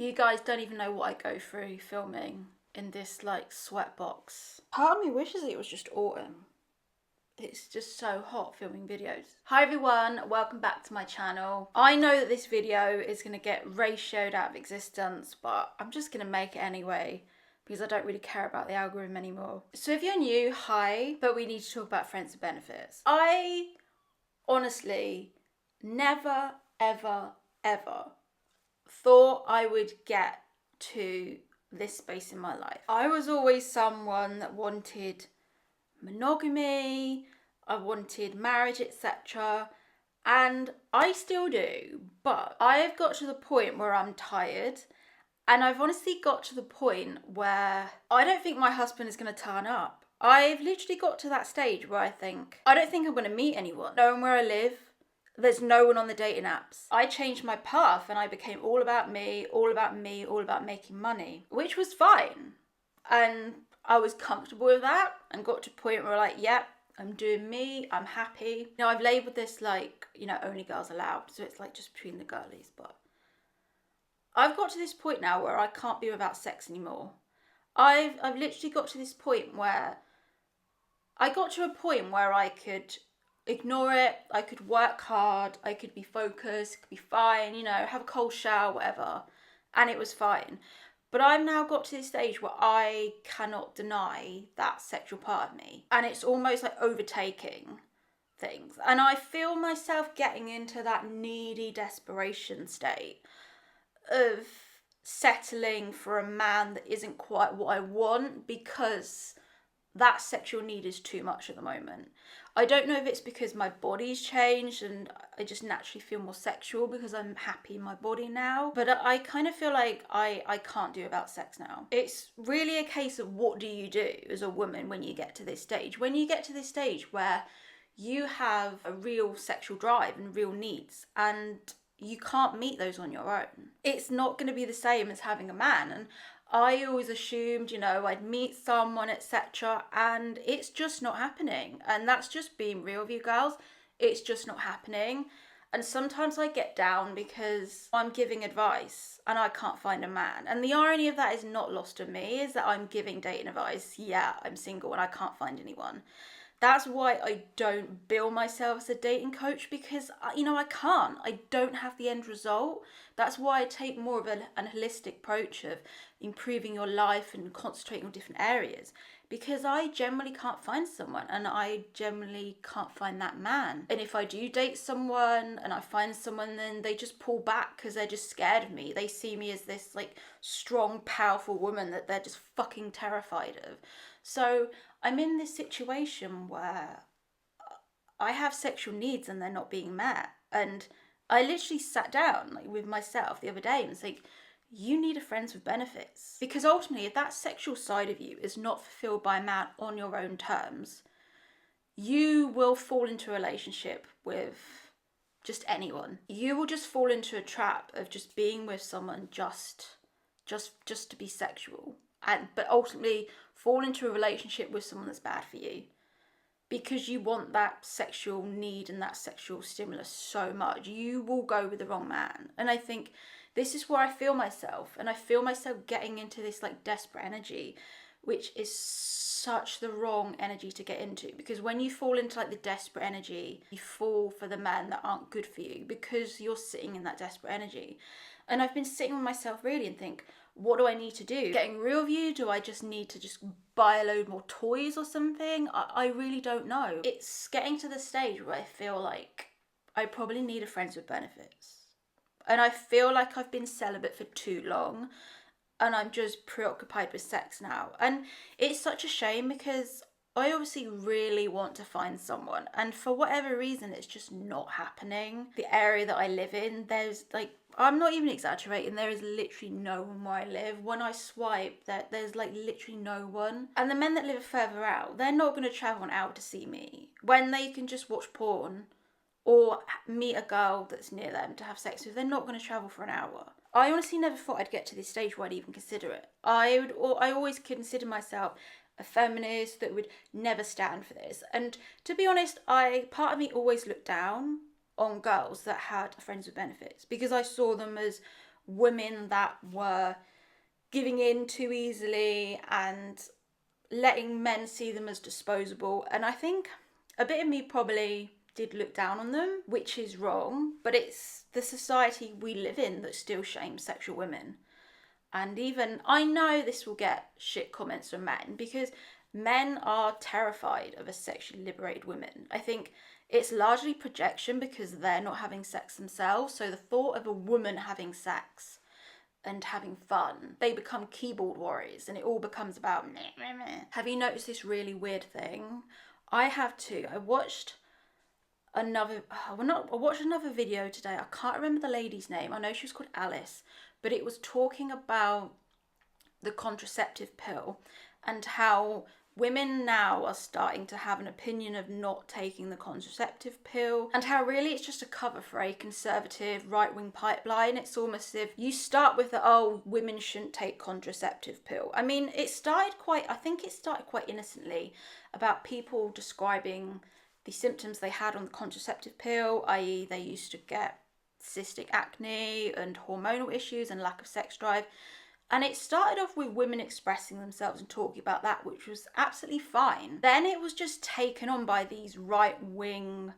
You guys don't even know what I go through filming in this like sweatbox. Part of me wishes it was just autumn. It's just so hot filming videos. Hi everyone, welcome back to my channel. I know that this video is going to get ratioed out of existence, but I'm just going to make it anyway because I don't really care about the algorithm anymore. So if you're new, hi, but we need to talk about friends with benefits. I honestly never, ever, ever thought I would get to this space in my life. I was always someone that wanted monogamy, I wanted marriage, etc. And I still do, but I've got to the point where I'm tired, and I've honestly got to the point where I don't think my husband is going to turn up. I've literally got to that stage where I don't think I'm going to meet anyone. Knowing where I live, there's no one on the dating apps. I changed my path and I became all about me, all about me, all about making money, which was fine. And I was comfortable with that and got to a point where like, yep, I'm doing me, I'm happy. Now I've labelled this like, only girls allowed. So it's like just between the girlies. But I've got to this point now where I can't be without sex anymore. I've literally got to this point where I got to a point where I could ignore it, I could work hard, I could be focused, could be fine, have a cold shower, whatever, and it was fine. But I've now got to this stage where I cannot deny that sexual part of me, and it's almost like overtaking things. And I feel myself getting into that needy desperation state of settling for a man that isn't quite what I want because that sexual need is too much at the moment. I don't know if it's because my body's changed and I just naturally feel more sexual because I'm happy in my body now. But I kind of feel like I can't do without sex now. It's really a case of what do you do as a woman when you get to this stage? When you get to this stage where you have a real sexual drive and real needs and you can't meet those on your own. It's not going to be the same as having a man. And I always assumed, I'd meet someone, etc. And it's just not happening. And that's just being real with you girls. It's just not happening. And sometimes I get down because I'm giving advice and I can't find a man. And the irony of that is not lost on me, is that I'm giving dating advice. Yeah, I'm single and I can't find anyone. That's why I don't bill myself as a dating coach because, I can't. I don't have the end result. That's why I take more of an holistic approach of improving your life and concentrating on different areas because I generally can't find someone and I generally can't find that man. And if I do date someone and I find someone, then they just pull back because they're just scared of me. They see me as this like strong, powerful woman that they're just fucking terrified of. So I'm in this situation where I have sexual needs and they're not being met. And I literally sat down with myself the other day and was like, you need a friends with benefits. Because ultimately, if that sexual side of you is not fulfilled by a man on your own terms, you will fall into a relationship with just anyone. You will just fall into a trap of just being with someone just to be sexual. But ultimately fall into a relationship with someone that's bad for you because you want that sexual need and that sexual stimulus so much, you will go with the wrong man. And I think this is where I feel myself, and I feel myself getting into this like desperate energy, which is such the wrong energy to get into, because when you fall into like the desperate energy, you fall for the men that aren't good for you because you're sitting in that desperate energy. And I've been sitting with myself really and think, what do I need to do? Getting real with you? Do I just need to just buy a load more toys or something? I really don't know. It's getting to the stage where I feel like I probably need a friends with benefits. And I feel like I've been celibate for too long and I'm just preoccupied with sex now. And it's such a shame because I obviously really want to find someone, and for whatever reason it's just not happening. The area that I live in, there's like, I'm not even exaggerating, there is literally no one where I live. When I swipe, there's like literally no one. And the men that live further out, they're not going to travel an hour to see me when they can just watch porn or meet a girl that's near them to have sex with. They're not going to travel for an hour. I honestly never thought I'd get to this stage where I'd even consider it. I always consider myself a feminist that would never stand for this. And to be honest, part of me always looked down on girls that had friends with benefits because I saw them as women that were giving in too easily and letting men see them as disposable. And I think a bit of me probably did look down on them, which is wrong, but it's the society we live in that still shames sexual women. And even, I know this will get shit comments from men, because men are terrified of a sexually liberated woman. I think it's largely projection because they're not having sex themselves. So the thought of a woman having sex and having fun, they become keyboard warriors and it all becomes about meh, meh, meh. Have you noticed this really weird thing? I have too. I watched another video today. I can't remember the lady's name. I know she was called Alice, but it was talking about the contraceptive pill and how women now are starting to have an opinion of not taking the contraceptive pill, and how really it's just a cover for a conservative right-wing pipeline. It's almost as if you start with the, oh, women shouldn't take contraceptive pill. I mean, I think it started quite innocently, about people describing the symptoms they had on the contraceptive pill, i.e. they used to get cystic acne and hormonal issues and lack of sex drive. And it started off with women expressing themselves and talking about that, which was absolutely fine. Then it was just taken on by these right-wing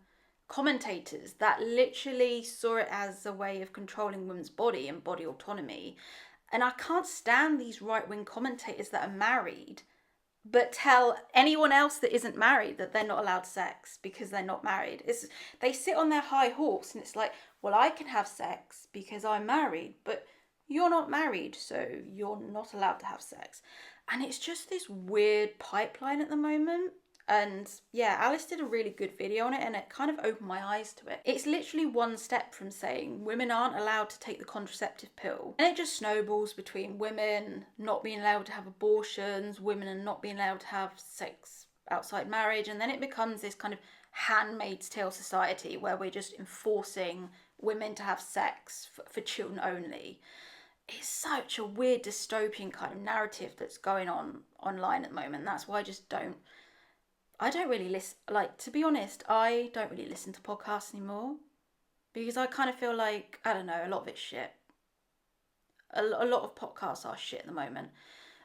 commentators that literally saw it as a way of controlling women's body and body autonomy. And I can't stand these right-wing commentators that are married but tell anyone else that isn't married that they're not allowed sex because they're not married. They sit on their high horse and it's like, well, I can have sex because I'm married, but you're not married, so you're not allowed to have sex. And it's just this weird pipeline at the moment. And yeah, Alice did a really good video on it and it kind of opened my eyes to it. It's literally one step from saying women aren't allowed to take the contraceptive pill. And it just snowballs between women not being allowed to have abortions, women and not being allowed to have sex outside marriage. And then it becomes this kind of Handmaid's Tale society where we're just enforcing women to have sex for children only. It's such a weird dystopian kind of narrative that's going on online at the moment. That's why I don't really listen, to be honest, I don't really listen to podcasts anymore because I kind of feel like, I don't know, a lot of it's shit. A lot of podcasts are shit at the moment.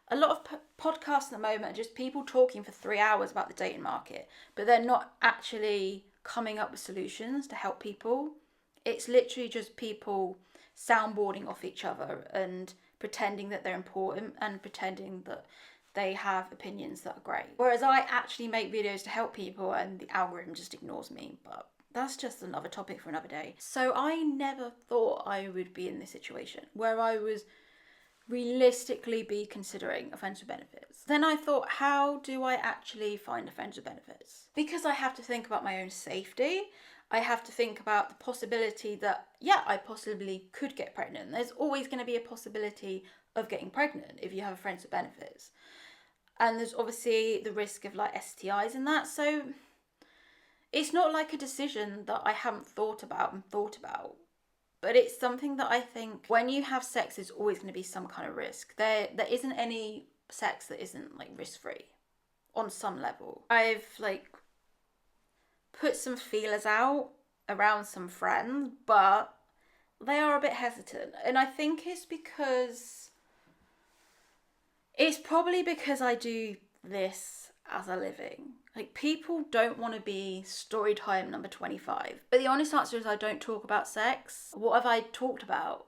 A lot of podcasts at the moment are just people talking for 3 hours about the dating market, but they're not actually coming up with solutions to help people. It's literally just people soundboarding off each other and pretending that they're important and pretending that they have opinions that are great. Whereas I actually make videos to help people and the algorithm just ignores me, but that's just another topic for another day. So I never thought I would be in this situation where I was realistically be considering a friends with benefits. Then I thought, how do I actually find a friends with benefits? Because I have to think about my own safety. I have to think about the possibility that, yeah, I possibly could get pregnant. There's always going to be a possibility of getting pregnant if you have a friends with benefits. And there's obviously the risk of STIs and that. So it's not like a decision that I haven't thought about. But it's something that I think when you have sex, there's always going to be some kind of risk. There isn't any sex that isn't risk-free on some level. I've put some feelers out around some friends, but they are a bit hesitant. And I think it's probably because I do this as a living. People don't want to be story time number 25. But the honest answer is I don't talk about sex. What have I talked about?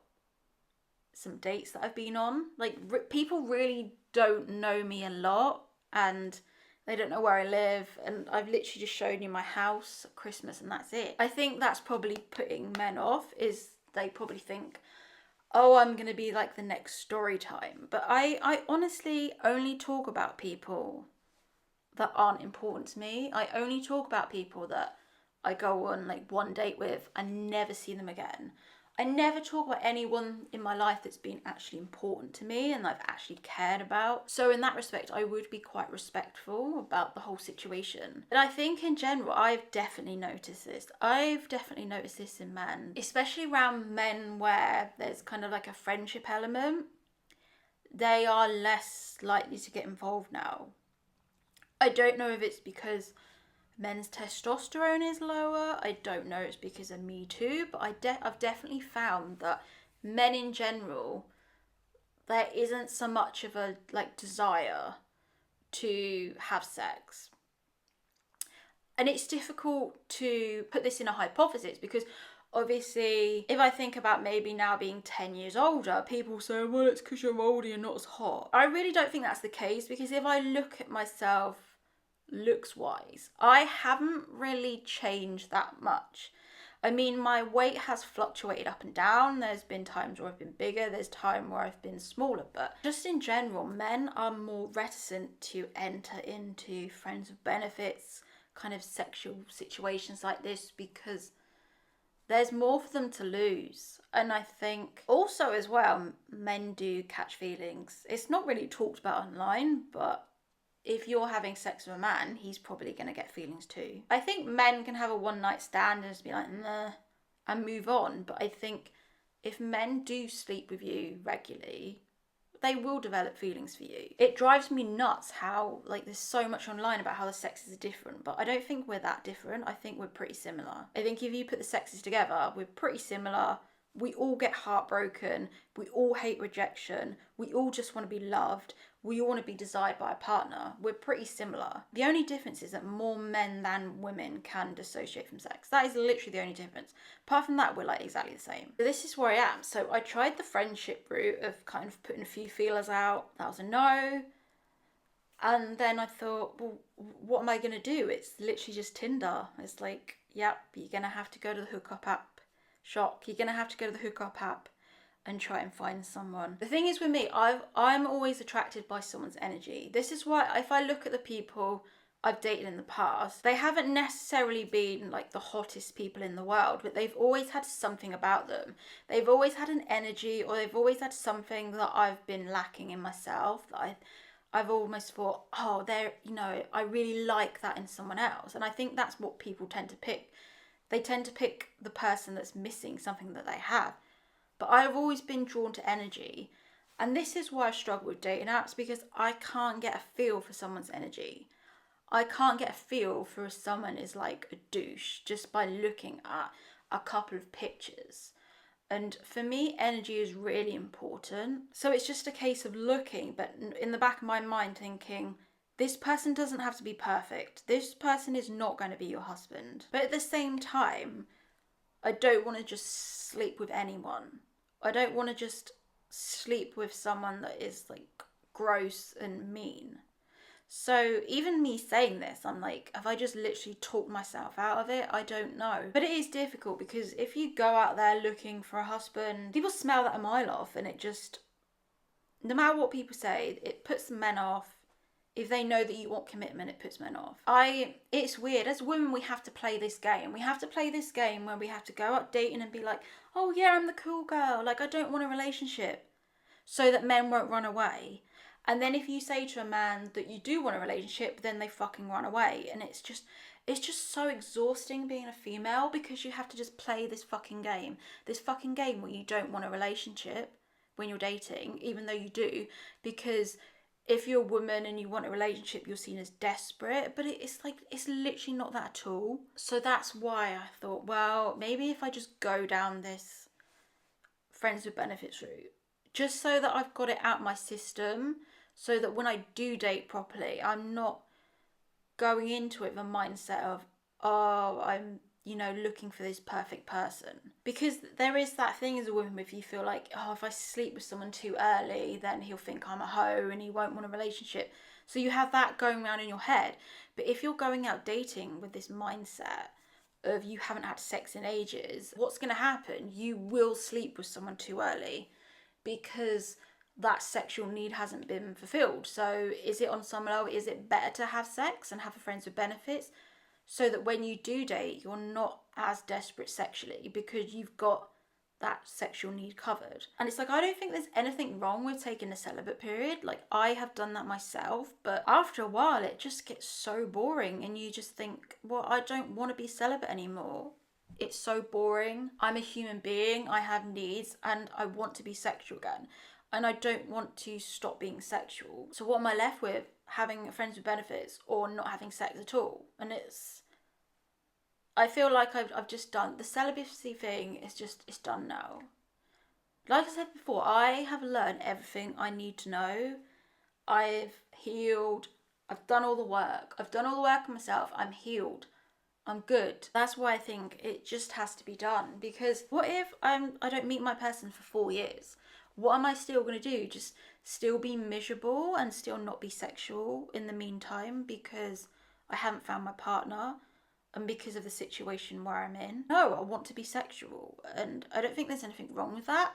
Some dates that I've been on. People really don't know me a lot and they don't know where I live. And I've literally just shown you my house at Christmas and that's it. I think that's probably putting men off, is they probably think, oh, I'm going to be the next story time. But I honestly only talk about people that aren't important to me. I only talk about people that I go on one date with and never see them again. I never talk about anyone in my life that's been actually important to me and I've actually cared about. So in that respect, I would be quite respectful about the whole situation. But I think in general, I've definitely noticed this. I've definitely noticed this in men, especially around men where there's kind of a friendship element. They are less likely to get involved now. I don't know if it's because men's testosterone is lower. I don't know if it's because of Me Too, but I've definitely found that men in general, there isn't so much of a like desire to have sex. And it's difficult to put this in a hypothesis because obviously if I think about maybe now being 10 years older, people say, well, it's because you're older, you're not as hot. I really don't think that's the case, because if I look at myself looks wise, I haven't really changed that much. I mean, my weight has fluctuated up and down. There's been times where I've been bigger, there's time where I've been smaller, but just in general, men are more reticent to enter into friends with benefits, kind of sexual situations like this, because there's more for them to lose. And I think also as well, men do catch feelings. It's not really talked about online, but if you're having sex with a man, he's probably going to get feelings too. I think men can have a one night stand and just be like, nah, and move on. But I think if men do sleep with you regularly, they will develop feelings for you. It drives me nuts how, like, there's so much online about how the sexes are different, but I don't think we're that different. I think we're pretty similar. I think if you put the sexes together, we're pretty similar. We all get heartbroken. We all hate rejection. We all just want to be loved. We all want to be desired by a partner. We're pretty similar. The only difference is that more men than women can dissociate from sex. That is literally the only difference. Apart from that, we're like exactly the same. So this is where I am. So I tried the friendship route of kind of putting a few feelers out. That was a no. And then I thought, well, what am I going to do? It's literally just Tinder. It's like, yep, you're going to have to go to the hookup app. Shock. You're going to have to go to the hookup app and try and find someone. The thing is with me, I'm always attracted by someone's energy. This is why if I look at the people I've dated in the past, they haven't necessarily been like the hottest people in the world, but they've always had something about them. They've always had an energy, or they've always had something that I've been lacking in myself, that I've almost thought, oh, they're, you know, I really like that in someone else. And I think that's what people tend to pick. They tend to pick the person that's missing something that they have. But I've always been drawn to energy. And this is why I struggle with dating apps, because I can't get a feel for someone's energy. I can't get a feel for if someone is like a douche just by looking at a couple of pictures. And for me, energy is really important. So it's just a case of looking, but in the back of my mind thinking, this person doesn't have to be perfect. This person is not going to be your husband. But at the same time, I don't want to just sleep with anyone. I don't want to just sleep with someone that is like gross and mean. So even me saying this, I'm like, have I just literally talked myself out of it? I don't know. But it is difficult, because if you go out there looking for a husband, people smell that a mile off, and it just, no matter what people say, it puts men off. If they know that you want commitment, it puts men off. It's weird. As women, we have to play this game. We have to play this game where we have to go out dating and be like, oh yeah, I'm the cool girl. Like, I don't want a relationship. So that men won't run away. And then if you say to a man that you do want a relationship, then they fucking run away. And it's just so exhausting being a female, because you have to just play this fucking game. This fucking game where you don't want a relationship when you're dating, even though you do, because if you're a woman and you want a relationship, you're seen as desperate, but it's like, it's literally not that at all. So that's why I thought, well, maybe if I just go down this friends with benefits route, just so that I've got it out my system, so that when I do date properly, I'm not going into it with a mindset of, oh, I'm, you know, looking for this perfect person. Because there is that thing as a woman, if you feel like, oh, if I sleep with someone too early, then he'll think I'm a hoe and he won't want a relationship. So you have that going around in your head. But if you're going out dating with this mindset of you haven't had sex in ages, what's going to happen? You will sleep with someone too early, because that sexual need hasn't been fulfilled. So is it on some level, is it better to have sex and have a friends with benefits, so that when you do date, you're not as desperate sexually, because you've got that sexual need covered? And it's like, I don't think there's anything wrong with taking a celibate period. Like, I have done that myself, but after a while it just gets so boring, and you just think, well, I don't want to be celibate anymore. It's so boring. I'm a human being, I have needs, and I want to be sexual again. And I don't want to stop being sexual. So what am I left with? Having friends with benefits, or not having sex at all? And I feel like I've just done the celibacy thing. It's done now. Like I said before, I have learned everything I need to know. I've healed. I've done all the work. I've done all the work on myself. I'm healed. I'm good. That's why I think it just has to be done. Because what if I don't meet my person for 4 years? What am I still going to do? Just still be miserable and still not be sexual in the meantime because I haven't found my partner and because of the situation where I'm in? No, I want to be sexual, and I don't think there's anything wrong with that.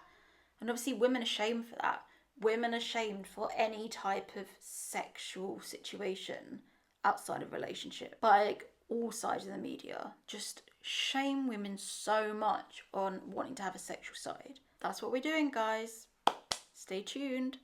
And obviously women are shamed for that. Women are shamed for any type of sexual situation outside of relationship. Like all sides of the media just shame women so much on wanting to have a sexual side. That's what we're doing, guys. Stay tuned.